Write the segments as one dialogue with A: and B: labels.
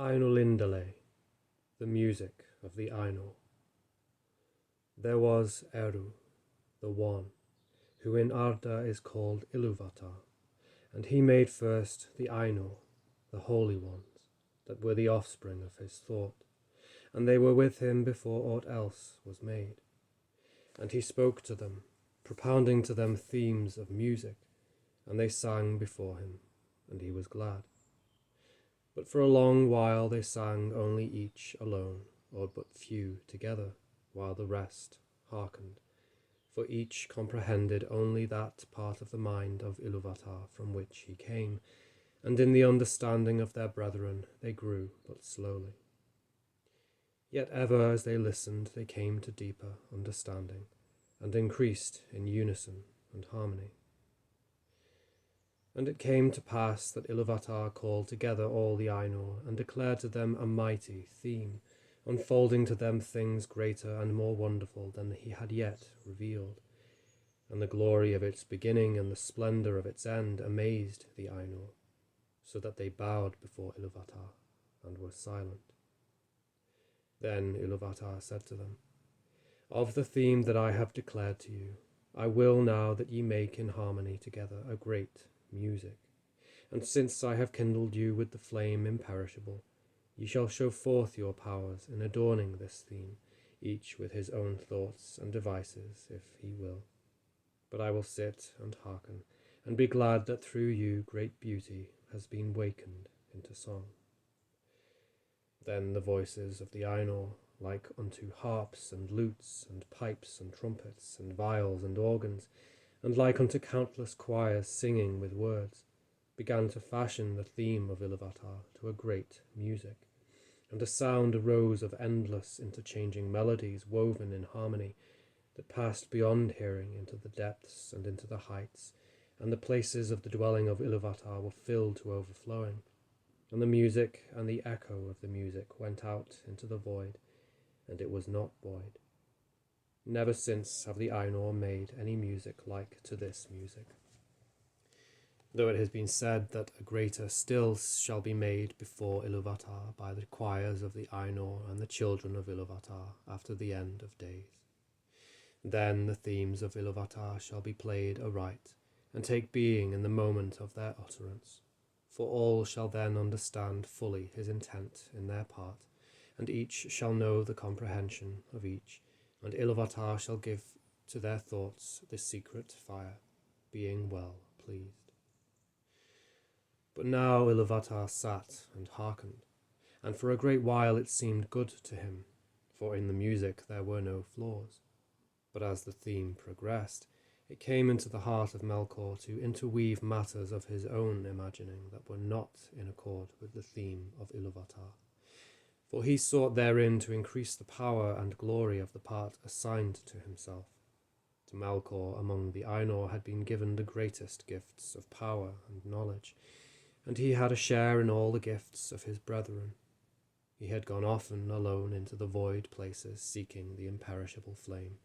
A: Ainulindalë, the music of the Ainur. There was Eru, the One, who in Arda is called Ilúvatar, and he made first the Ainur, the holy ones, that were the offspring of his thought, and they were with him before aught else was made. And he spoke to them, propounding to them themes of music, and they sang before him, and he was glad. But for a long while they sang only each alone, or but few together, while the rest hearkened, for each comprehended only that part of the mind of Ilúvatar from which he came, and in the understanding of their brethren they grew but slowly. Yet ever as they listened they came to deeper understanding, and increased in unison and harmony. And it came to pass that Ilúvatar called together all the Ainur, and declared to them a mighty theme, unfolding to them things greater and more wonderful than he had yet revealed. And the glory of its beginning and the splendour of its end amazed the Ainur, so that they bowed before Ilúvatar and were silent. Then Ilúvatar said to them, "Of the theme that I have declared to you, I will now that ye make in harmony together a great music. And since I have kindled you with the flame imperishable, ye shall show forth your powers in adorning this theme, each with his own thoughts and devices, if he will. But I will sit and hearken, and be glad that through you great beauty has been wakened into song." Then the voices of the Ainur, like unto harps and lutes and pipes and trumpets and viols and organs, and like unto countless choirs singing with words, began to fashion the theme of Ilúvatar to a great music, and a sound arose of endless interchanging melodies woven in harmony, that passed beyond hearing into the depths and into the heights, and the places of the dwelling of Ilúvatar were filled to overflowing, and the music and the echo of the music went out into the void, and it was not void. Never since have the Ainur made any music like to this music, though it has been said that a greater still shall be made before Ilúvatar by the choirs of the Ainur and the children of Ilúvatar after the end of days. Then the themes of Ilúvatar shall be played aright, and take being in the moment of their utterance, for all shall then understand fully his intent in their part, and each shall know the comprehension of each, and Ilúvatar shall give to their thoughts the secret fire, being well pleased. But now Ilúvatar sat and hearkened, and for a great while it seemed good to him, for in the music there were no flaws. But as the theme progressed, it came into the heart of Melkor to interweave matters of his own imagining that were not in accord with the theme of Ilúvatar, for he sought therein to increase the power and glory of the part assigned to himself. To Melkor among the Ainur had been given the greatest gifts of power and knowledge, and he had a share in all the gifts of his brethren. He had gone often alone into the void places seeking the imperishable flame,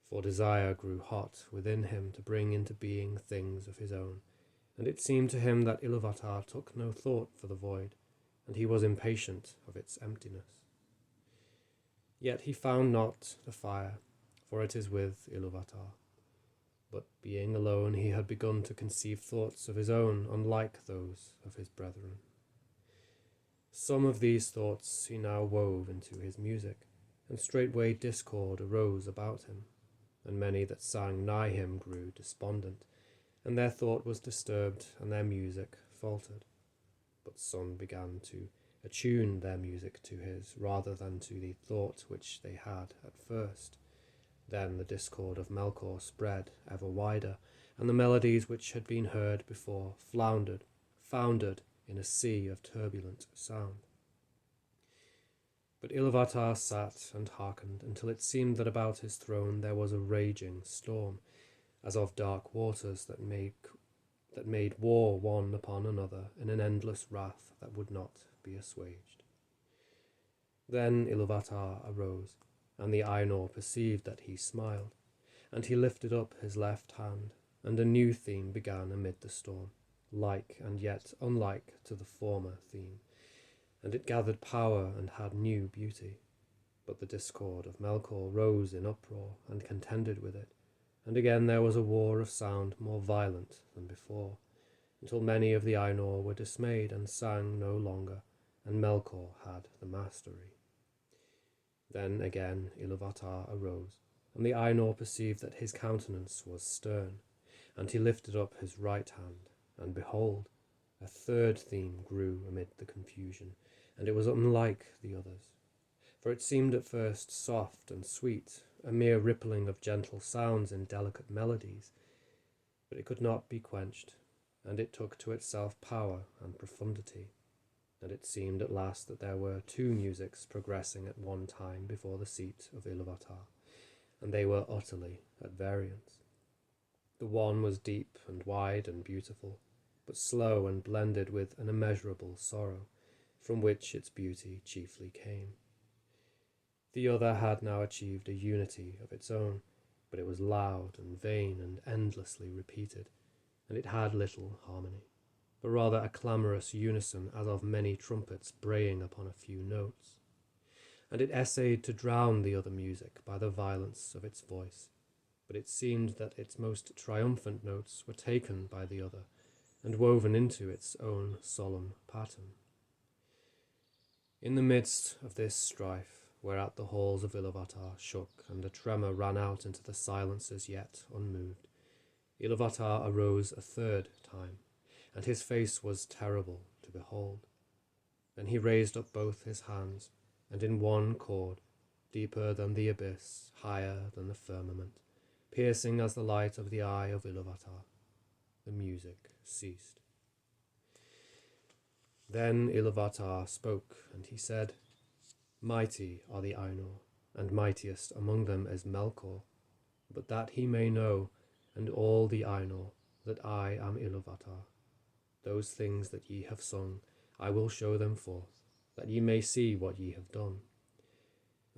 A: for desire grew hot within him to bring into being things of his own, and it seemed to him that Ilúvatar took no thought for the void, and he was impatient of its emptiness. Yet he found not the fire, for it is with Ilúvatar. But being alone he had begun to conceive thoughts of his own, unlike those of his brethren. Some of these thoughts he now wove into his music, and straightway discord arose about him, and many that sang nigh him grew despondent, and their thought was disturbed, and their music faltered. But some began to attune their music to his, rather than to the thought which they had at first. Then the discord of Melkor spread ever wider, and the melodies which had been heard before foundered in a sea of turbulent sound. But Ilúvatar sat and hearkened until it seemed that about his throne there was a raging storm, as of dark waters that made war one upon another in an endless wrath that would not be assuaged. Then Ilúvatar arose, and the Ainur perceived that he smiled, and he lifted up his left hand, and a new theme began amid the storm, like and yet unlike to the former theme, and it gathered power and had new beauty. But the discord of Melkor rose in uproar and contended with it, and again there was a war of sound more violent than before, until many of the Ainur were dismayed and sang no longer, and Melkor had the mastery. Then again Ilúvatar arose, and the Ainur perceived that his countenance was stern, and he lifted up his right hand, and behold, a third theme grew amid the confusion, and it was unlike the others. For it seemed at first soft and sweet, a mere rippling of gentle sounds in delicate melodies, but it could not be quenched, and it took to itself power and profundity, and it seemed at last that there were two musics progressing at one time before the seat of Ilúvatar, and they were utterly at variance. The one was deep and wide and beautiful, but slow and blended with an immeasurable sorrow, from which its beauty chiefly came. The other had now achieved a unity of its own, but it was loud and vain and endlessly repeated, and it had little harmony, but rather a clamorous unison as of many trumpets braying upon a few notes. And it essayed to drown the other music by the violence of its voice, but it seemed that its most triumphant notes were taken by the other, and woven into its own solemn pattern. In the midst of this strife, whereat the halls of Ilúvatar shook, and a tremor ran out into the silences yet unmoved, Ilúvatar arose a third time, and his face was terrible to behold. Then he raised up both his hands, and in one chord, deeper than the abyss, higher than the firmament, piercing as the light of the eye of Ilúvatar, the music ceased. Then Ilúvatar spoke, and he said, "Mighty are the Ainur, and mightiest among them is Melkor, but that he may know, and all the Ainur, that I am Ilúvatar. Those things that ye have sung, I will show them forth, that ye may see what ye have done.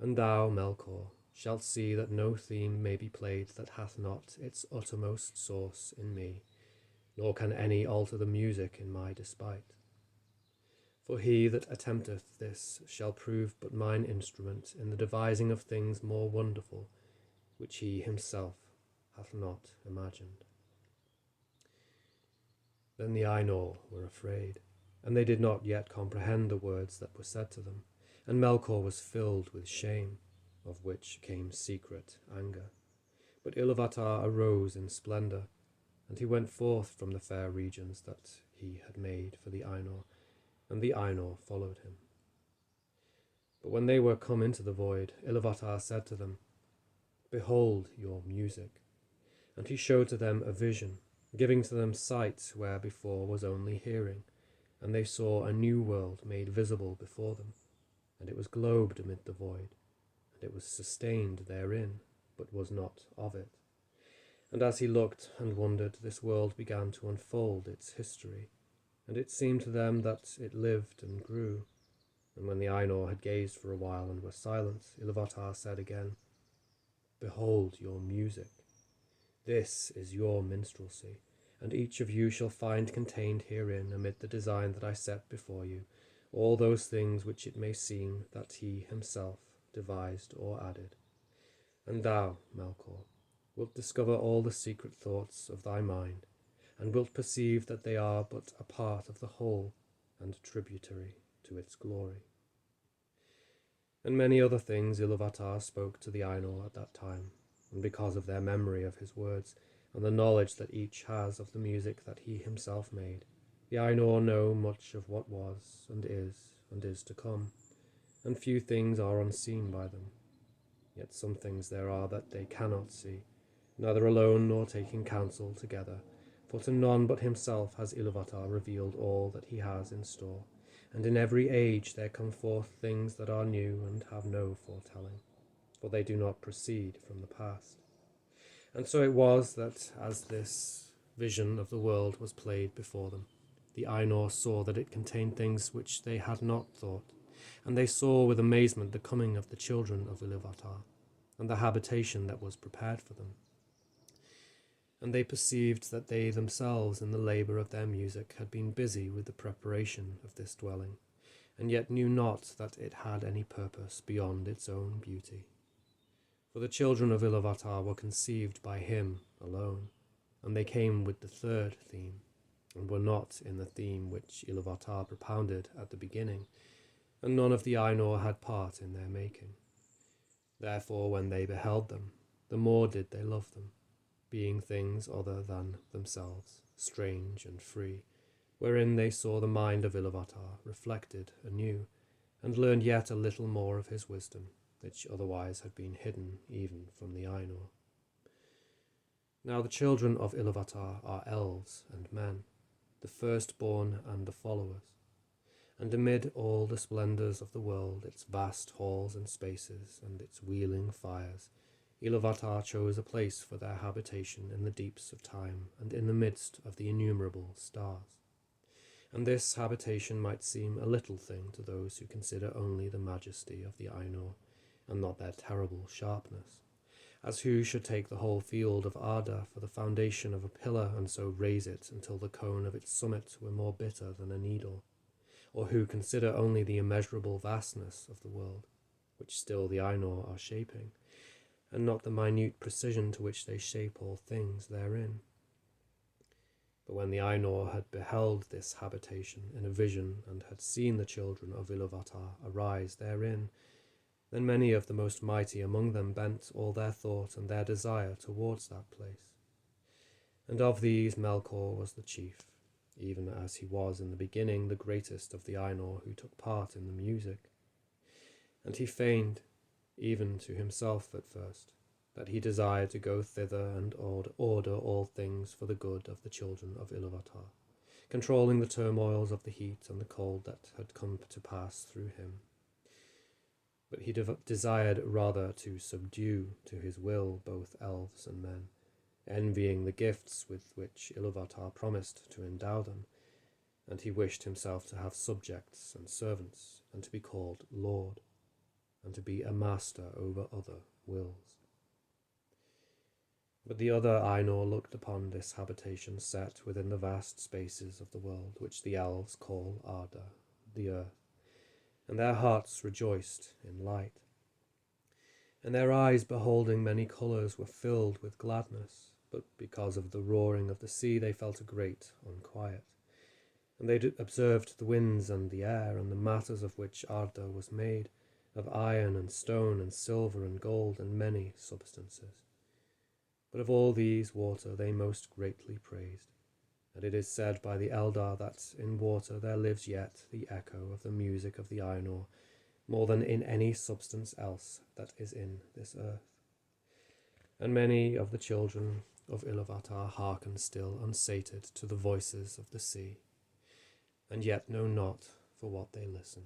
A: And thou, Melkor, shalt see that no theme may be played that hath not its uttermost source in me, nor can any alter the music in my despite. For he that attempteth this shall prove but mine instrument in the devising of things more wonderful, which he himself hath not imagined." Then the Ainur were afraid, and they did not yet comprehend the words that were said to them, and Melkor was filled with shame, of which came secret anger. But Ilúvatar arose in splendour, and he went forth from the fair regions that he had made for the Ainur, and the Ainur followed him. But when they were come into the void, Ilúvatar said to them, "Behold your music." And he showed to them a vision, giving to them sight where before was only hearing, and they saw a new world made visible before them, and it was globed amid the void, and it was sustained therein, but was not of it. And as he looked and wondered, this world began to unfold its history, and it seemed to them that it lived and grew. And when the Ainur had gazed for a while and were silent, Ilúvatar said again, "Behold your music. This is your minstrelsy, and each of you shall find contained herein, amid the design that I set before you, all those things which it may seem that he himself devised or added. And thou, Melkor, wilt discover all the secret thoughts of thy mind, and wilt perceive that they are but a part of the whole, and tributary to its glory." And many other things Ilúvatar spoke to the Ainur at that time, and because of their memory of his words, and the knowledge that each has of the music that he himself made, the Ainur know much of what was, and is to come, and few things are unseen by them. Yet some things there are that they cannot see, neither alone nor taking counsel together, for to none but himself has Ilúvatar revealed all that he has in store, and in every age there come forth things that are new and have no foretelling, for they do not proceed from the past. And so it was that as this vision of the world was played before them, the Ainur saw that it contained things which they had not thought, and they saw with amazement the coming of the children of Ilúvatar, and the habitation that was prepared for them. And they perceived that they themselves in the labour of their music had been busy with the preparation of this dwelling, and yet knew not that it had any purpose beyond its own beauty. For the children of Iluvatar were conceived by him alone, and they came with the third theme, and were not in the theme which Iluvatar propounded at the beginning, and none of the Ainur had part in their making. Therefore, when they beheld them, the more did they love them, being things other than themselves, strange and free, wherein they saw the mind of Iluvatar reflected anew, and learned yet a little more of his wisdom, which otherwise had been hidden even from the Ainur. Now the children of Iluvatar are elves and men, the firstborn and the followers. And amid all the splendours of the world, its vast halls and spaces, and its wheeling fires, Iluvatar chose a place for their habitation in the deeps of time, and in the midst of the innumerable stars. And this habitation might seem a little thing to those who consider only the majesty of the Ainur, and not their terrible sharpness, as who should take the whole field of Arda for the foundation of a pillar, and so raise it until the cone of its summit were more bitter than a needle, or who consider only the immeasurable vastness of the world, which still the Ainur are shaping, and not the minute precision to which they shape all things therein. But when the Ainur had beheld this habitation in a vision, and had seen the children of Iluvatar arise therein, then many of the most mighty among them bent all their thought and their desire towards that place. And of these Melkor was the chief, even as he was in the beginning the greatest of the Ainur who took part in the music. And he feigned, even to himself at first, that he desired to go thither and order all things for the good of the children of Iluvatar, controlling the turmoils of the heat and the cold that had come to pass through him. But he desired rather to subdue to his will both elves and men, envying the gifts with which Iluvatar promised to endow them, and he wished himself to have subjects and servants, and to be called Lord, and to be a master over other wills. But the other Ainur looked upon this habitation set within the vast spaces of the world, which the elves call Arda, the earth, and their hearts rejoiced in light. And their eyes, beholding many colours, were filled with gladness, but because of the roaring of the sea they felt a great unquiet. And they observed the winds and the air, and the matters of which Arda was made, of iron and stone and silver and gold and many substances. But of all these water they most greatly praised. And it is said by the Eldar that in water there lives yet the echo of the music of the Ainur, more than in any substance else that is in this earth. And many of the children of Iluvatar hearken still unsated to the voices of the sea, and yet know not for what they listen.